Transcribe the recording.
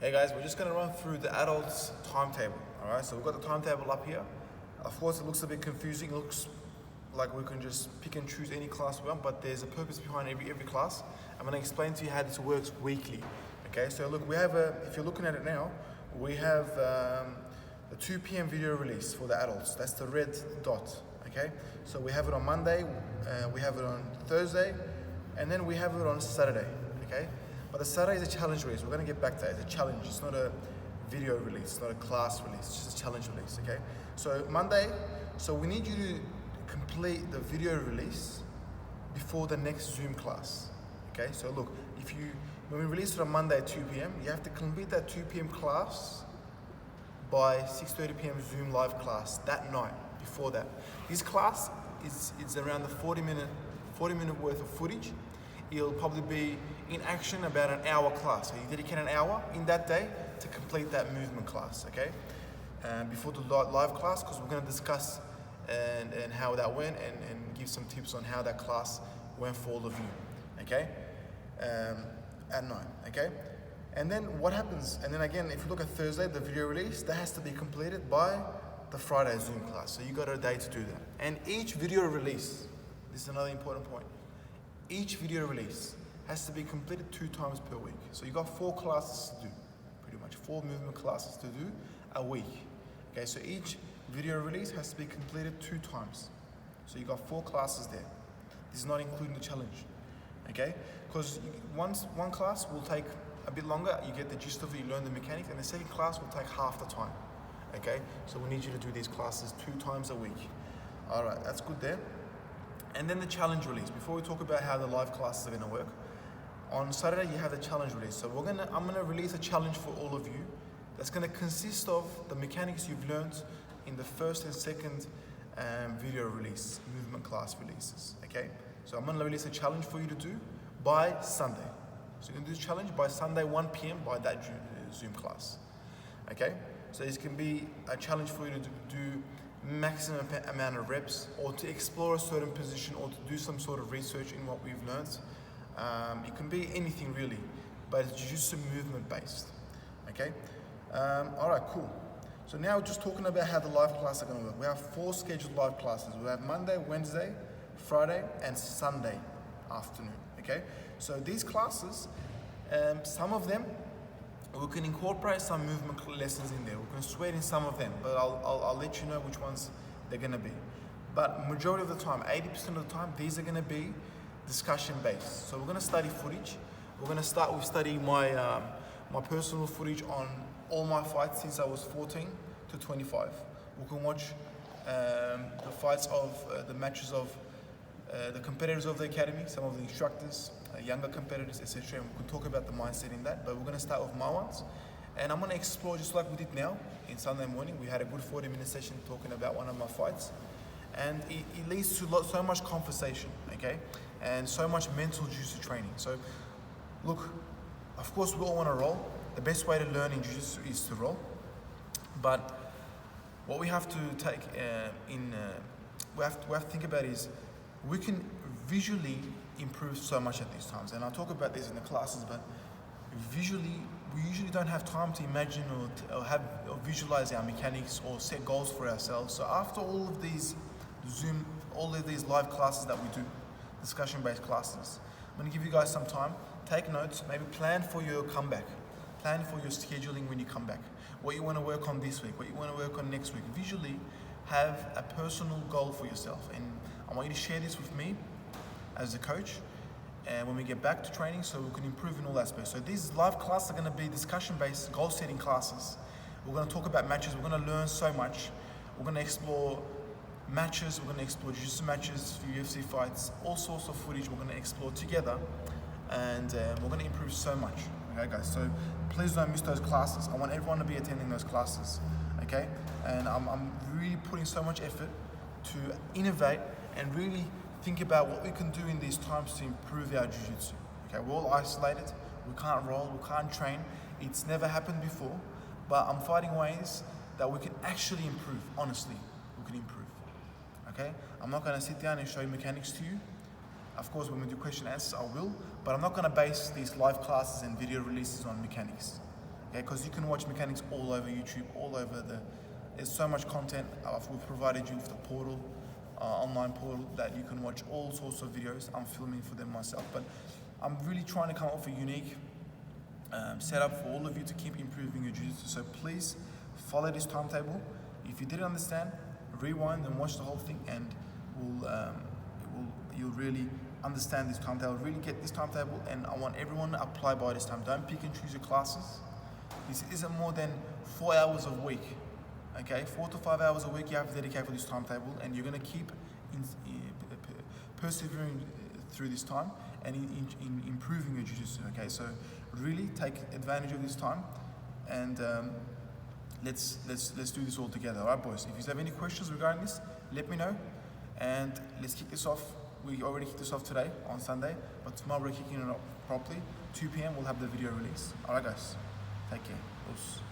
Hey guys, we're just going to run through the adults timetable. Alright, so we've got the timetable up here. Of course it looks a bit confusing, it looks like we can just pick and choose any class we want, but there's a purpose behind every class. I'm going to explain to you how this works weekly. Okay, so look, we have if you're looking at it now, we have the 2 p.m. video release for the adults. That's the red dot. Okay, so we have it on Monday, we have it on Thursday, and then we have it on Saturday. Okay, but the Saturday is a challenge release. We're going to get back to that. It's a challenge. It's not a video release. It's not a class release. It's just a challenge release. Okay, so Monday. So we need you to complete the video release before the next Zoom class. Okay, so look, when we release it on Monday at 2 p.m., you have to complete that 2 p.m. class by 6:30 p.m. Zoom live class that night. Before that, this class is around the 40 minute worth of footage. It'll probably be in action about an hour class. So you dedicate an hour in that day to complete that movement class. Okay, before the live class, because we're going to discuss and how that went and give some tips on how that class went for all of you. Okay, at night. Okay, and then what happens? And then again, if you look at Thursday, the video release that has to be completed by the Friday Zoom class. So you got a day to do that. And each video release, this is another important point. Each video release has to be completed 2 times per week. So you got 4 classes to do, pretty much 4 movement classes to do a week. Okay, so each video release has to be completed 2 times. So you got 4 classes there. This is not including the challenge. Okay, because one class will take a bit longer. You get the gist of it, you learn the mechanics, and the second class will take half the time. Okay, so we need you to do these classes 2 times a week. All right, that's good there. And then the challenge release. Before we talk about how the live classes are going to work, on Saturday you have the challenge release. So I'm gonna release a challenge for all of you. That's going to consist of the mechanics you've learned in the first and second video release, movement class releases. Okay, so I'm going to release a challenge for you to do by Sunday. So you're going to do this challenge by Sunday 1 p.m. by that Zoom class. Okay, so this can be a challenge for you to do maximum amount of reps, or to explore a certain position, or to do some sort of research in what we've learned. It can be anything really, but it's just movement based. Okay, all right, cool. So now we're just talking about how the live classes are going to work. We have 4 scheduled live classes. We have Monday, Wednesday, Friday, and Sunday afternoon. Okay, so these classes, some of them we can incorporate some movement lessons in there. We can sweat in some of them, but I'll let you know which ones they're going to be. But majority of the time, 80% of the time, these are going to be discussion based. So we're going to study footage. We're going to start with studying my personal footage on all my fights since I was 14 to 25. We can watch the fights of the matches of the competitors of the academy, some of the instructors, younger competitors, etc. And we can talk about the mindset in that, but we're going to start with my ones. And I'm going to explore just like we did now in Sunday morning. We had a good 40-minute session talking about one of my fights. And it leads to so much conversation, okay? And so much mental jiu-jitsu training. So, look, of course we all want to roll. The best way to learn in jiu-jitsu is to roll. But what we have to take we have to think about is we can visually improve so much at these times. And I'll talk about this in the classes, but visually, we usually don't have time to imagine or visualize our mechanics or set goals for ourselves. So after all of these live classes that we do, discussion-based classes, I'm going to give you guys some time, take notes, maybe plan for your comeback, plan for your scheduling when you come back, what you want to work on this week, what you want to work on next week. Visually have a personal goal for yourself, and I want you to share this with me as a coach, and when we get back to training, so we can improve in all aspects. So these live classes are going to be discussion-based, goal-setting classes. We're going to talk about matches. We're going to learn so much. We're going to explore matches. We're going to explore jiu-jitsu matches, UFC fights, all sorts of footage we're going to explore together, and we're going to improve so much. Okay, guys. So please don't miss those classes. I want everyone to be attending those classes. Okay, and I'm really putting so much effort to innovate and really think about what we can do in these times to improve our jiu-jitsu. Okay, we're all isolated, we can't roll, we can't train. It's never happened before, but I'm finding ways that we can actually improve. Honestly, we can improve. Okay, I'm not going to sit down and show you mechanics to you. Of course, when we do question and answers, I will, but I'm not going to base these live classes and video releases on mechanics. Okay, because you can watch mechanics all over YouTube, all over there's so much content. We've provided you with the portal, online portal, that you can watch all sorts of videos. I'm filming for them myself, but I'm really trying to come up with a unique setup for all of you to keep improving your jiu-jitsu. So please follow this timetable. If you didn't understand, rewind and watch the whole thing, and you'll really understand this timetable, really get this timetable, and I want everyone to apply by this time. Don't pick and choose your classes. This isn't more than 4 hours a week, okay? 4 to 5 hours a week you have to dedicate for this timetable, and you're gonna keep persevering through this time and in improving your jiu-jitsu, okay? So really take advantage of this time, and let's do this all together, all right, boys? If you have any questions regarding this, let me know, and let's kick this off. We already kicked this off today on Sunday, but tomorrow we're kicking it off properly. 2 p.m. we'll have the video release. All right, guys, take care. Oops.